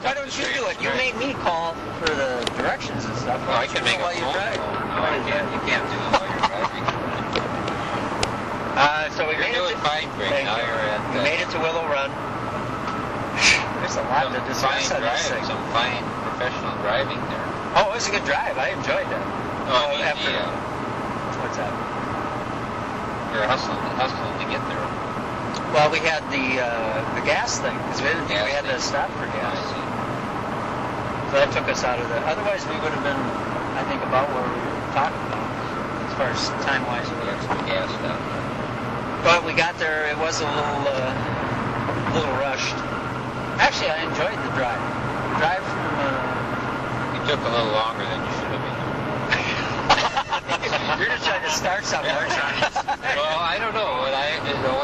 Why don't you do it? You made me call for the directions and stuff. Well, I can make a while you phone drive. call. No, I can't. You can't do it while you're driving. So we You're made doing it to, fine, Greg. Now you're at... we made it to Willow Run. There's a lot to discuss on this thing. Some fine professional driving there. Oh, it was a good drive. I enjoyed that. Oh, I mean, What's that? You're hustling to get there. Well, we had the gas thing, because we didn't think we had to stop for gas. So that took us out of the... Otherwise, we would have been, I think, about where we were talking about, as far as time-wise. The extra gas stuff. But we got there, it was a little rushed. Actually, I enjoyed the drive. The drive from... It took a little longer than you should have been. You're just trying to start somewhere. Well, I don't know. When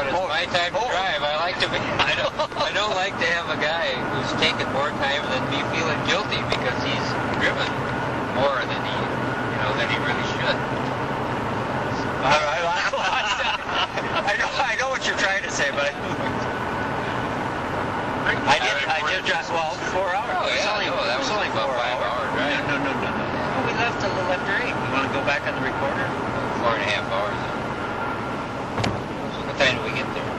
it's my time to drive, I like to be... I don't like to have a guy who's taken more time than me feeling guilty because he's driven more than he really should. I know what you're trying to say, but I did drive, 4 hours. Oh, yeah, that was only about 5 hours, right? No. We left a little after 8. You want to go back on the recorder? 4.5 hours. So what time did we get there?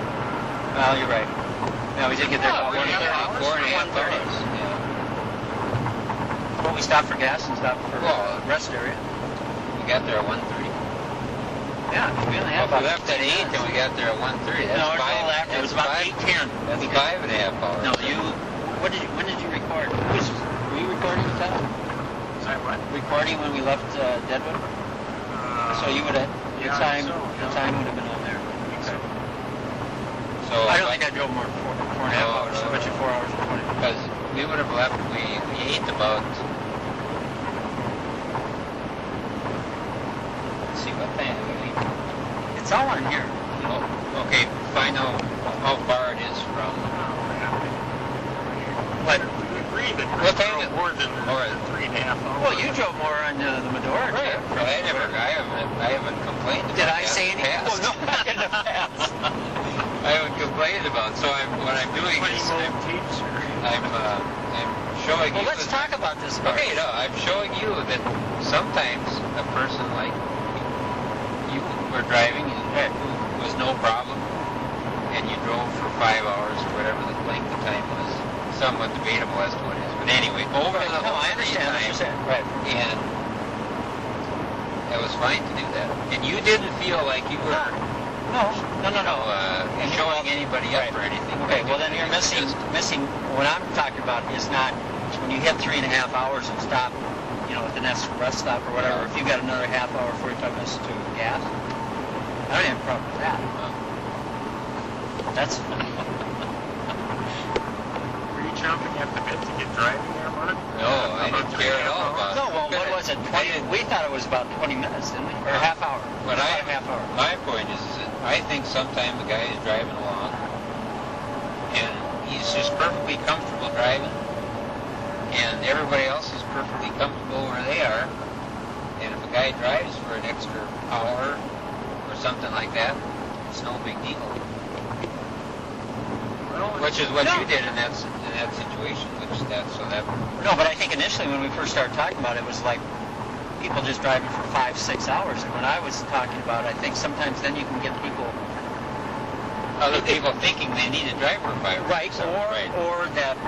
Well, you're right. No, we did get there about 1:30. 4.5 hours. Yeah. Well, we stopped for gas and stopped for rest area. We got there at 1:30. Yeah, we only had Well, about we left at 8 and we got there at 1:30. That's No, five. it was about 8:10. That's 5.5 hours. No, when did you record? Were you recording at that? Sorry, what? Recording when we left Deadwood? So you would have, your time would have been on there. So I don't think I drove more than 4.5 hours. I bet you 4 hours and 20. Because we would have left, we ate about, let's see, what time did we leave? It's all on here. Oh, okay, find out how far it is from. But we agreed that What we time drove is- more than or- 3.5 hours. Well, you drove more on the Medora. Right. But I haven't complained about Did I that say in the anything? past. Well, no, I didn't have. I haven't complained about, so what I'm doing is I'm showing you. Well, let's talk about this part. Okay, no, I'm showing you that sometimes a person like you were driving and was no problem, and you drove for 5 hours or whatever the length of time was. Somewhat debatable as to what it is, but anyway, over the whole I understand. Right. and it was fine to do that. And you didn't feel like you were showing anybody up or anything. Okay, well then you're missing what I'm talking about is not when you hit 3.5 hours and stop, at the next rest stop or whatever, if you got another half hour, 45 minutes to gas, I don't have a problem with that. That's... Were you chomping at the bit to get driving there, Mark? No, I didn't care at all about it. No, well, what was it? 20? We thought it was about 20 minutes, didn't we? Or a half hour. But about a half hour. My point is that I think sometimes the guy is driving along and he's just perfectly comfortable driving and everybody else is perfectly comfortable where they are. And if a guy drives for an extra hour or something like that, it's no big deal. Which is what you did in that situation. No, but I think initially when we first started talking about it, it was like people just driving for 5-6 hours. And when I was talking about it, I think sometimes then you can get people... Other people thinking they need to drive for 5 hours. Right, or that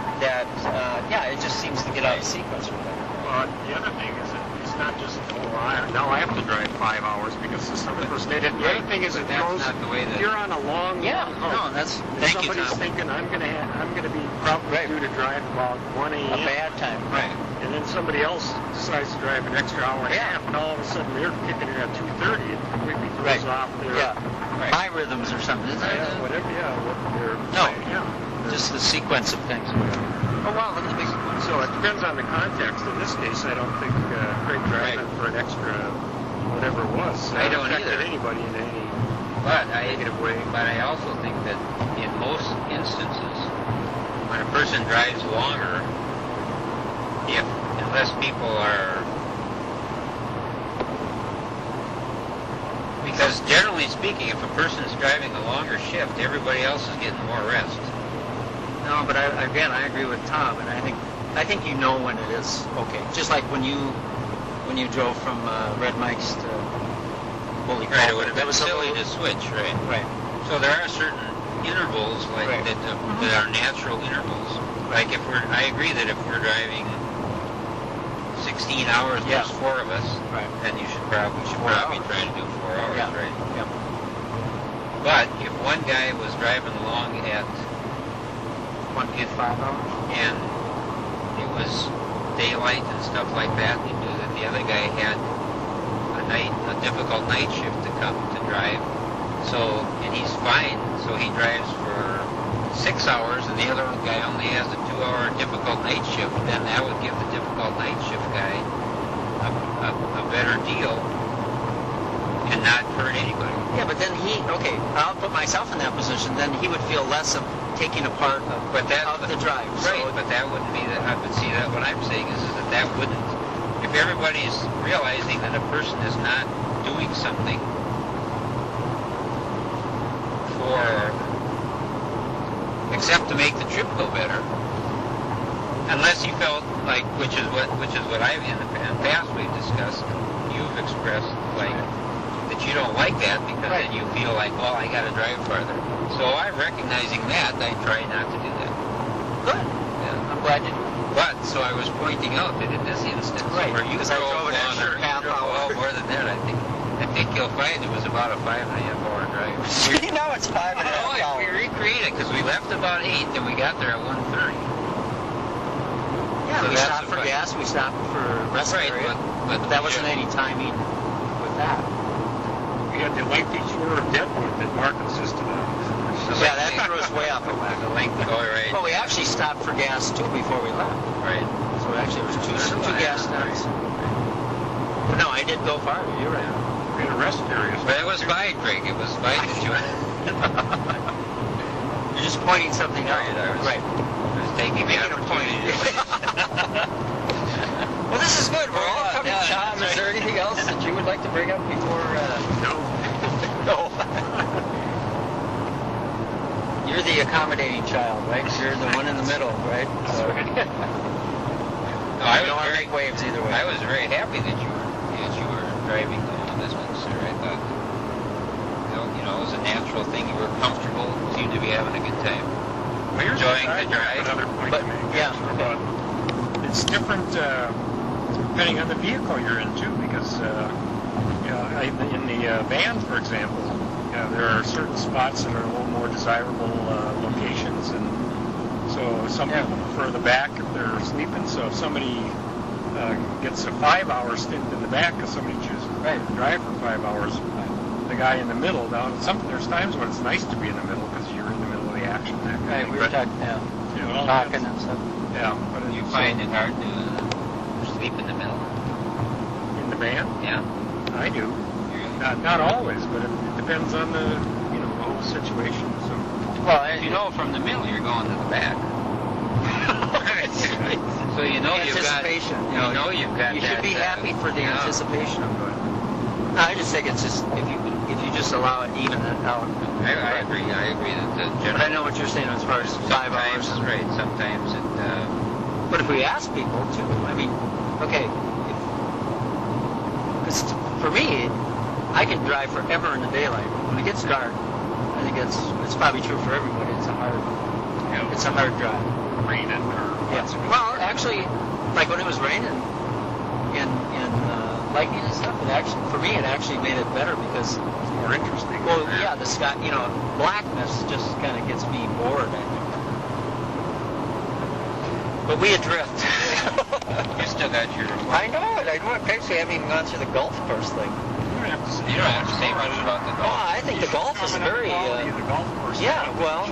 it just seems to get out of sequence or whatever. Well, the other thing is that it's not just, now I have to drive 5 hours because some of us did it. The other thing is it that's goes, not the way that... you're on a long that's... Thank you, somebody's Tom. thinking I'm going to be probably due to drive about 1 a.m. A bad time. Right. And then somebody else decides to drive an extra hour and a half, and all of a sudden they're kicking it at 2:30. It completely throws off their My rhythms or something, isn't it? whatever. What they're Just the sequence of things. Oh wow, look at the big. So it depends on the context. In this case, I don't think Craig driving for an extra whatever it was I don't affected either. anybody in any negative way. But I also think that in most instances, when a person drives longer, unless people are... Because generally speaking, if a person is driving a longer shift, everybody else is getting more rest. No, but I agree with Tom, and I think I think you know when it is okay. Just like when you drove from Red Mike's to Holy Right, it would Culver. have been silly to switch, right? Right. So there are certain intervals like Right. that are natural intervals. Like I agree that if we're driving 16 hours, Yeah. there's 4 of us, Right. then we should probably hours. try to do 4 hours, Yeah. right? Yep. But if one guy was driving along at 1.5 hours. and it was daylight and stuff like that, you knew that the other guy had a difficult night shift to come to drive. So, and he's fine, so he drives for 6 hours and the other guy only has a 2-hour difficult night shift, then that would give the difficult night shift guy a better deal and not hurt anybody. Yeah, but then I'll put myself in that position, then he would feel less of taking a part of the drive. Right, So, but that wouldn't be but see, that what I'm saying is that wouldn't, if everybody's realizing that a person is not doing something except to make the trip go better, unless you felt like, which is what I've in the past we've discussed, you've expressed like that you don't like that because then you feel like, well, I got to drive farther. So I'm recognizing that, I try not to do that. good. Yeah. I'm glad you do. But so I was pointing out that in this instance, Right, where you because I drove an extra half hour. well, more than that, I think you'll find it was about a 5.5 hour drive. See, now it's 5.5 Oh, hours. we recreated because we left about 8 and we got there at 1:30. Yeah, So we that's stopped for the- gas, we stopped for rest Right, area, but that wasn't any time eaten with that. We had the lengthy tour of Deadwood that Mark insisted on. Yeah, that threw us way off the whack. The length. Oh, right. Well, we actually stopped for gas too before we left. Right. So actually it was two gas stops. But no, I did go farther, you're right. We had a rest area. But it was fine, Craig. It was fine that you You're just pointing something out. Right, I was taking the Making a point. opportunity. Well, this is good. We're all Yeah, coming. yeah, Tom, that's is there right. anything else that you would like to bring up before? No. No. You're the accommodating child, right? You're the one in the middle, right? So, No, I you was don't want to very, make waves either way. I was very happy that you were driving on this one, sir. I thought, it was a natural thing. You were comfortable, seemed to be having a good time. Well, here's Enjoying I the have drive. another point But, to make. yeah, About, it's different depending on the vehicle you're in too, because in the van, for example, there are certain spots that are a little more desirable locations, and so some people prefer the back if they're sleeping. So if somebody gets a 5-hour stint in the back because somebody chooses to drive for 5 hours, the guy in the middle. Now, there's times when it's nice to be in the middle because you're in the middle of the action. That kind of Right, thing. we were But, talking and stuff. Yeah, but You find it hard to sleep in the middle? in the van, Yeah. I do. Not always, but it depends on the whole situation. So. Well, You know from the middle you're going to the back. So you've got anticipation. you've got You that, should be happy for the yeah. anticipation of it. No, I just think it's just if you just allow it, even it out. I agree that the general. But I know what you're saying as far as 5 hours. Sometimes, right, sometimes it, But if we ask people too, I mean, okay, because for me, I can drive forever in the daylight. When it gets dark, I think it's probably true for everybody. It's a hard drive. Raining or Yes. Well, actually, like when it was raining and lightning and stuff, for me it actually made it better because it's more interesting. well, yeah, the sky, blackness just kind of gets me bored, I think. But we adrift. you still got your. I know it. Craig's we haven't even gone through the golf course thing. You don't have to say much about the Oh, golf. I think the golf is very. The golf course. Yeah, well,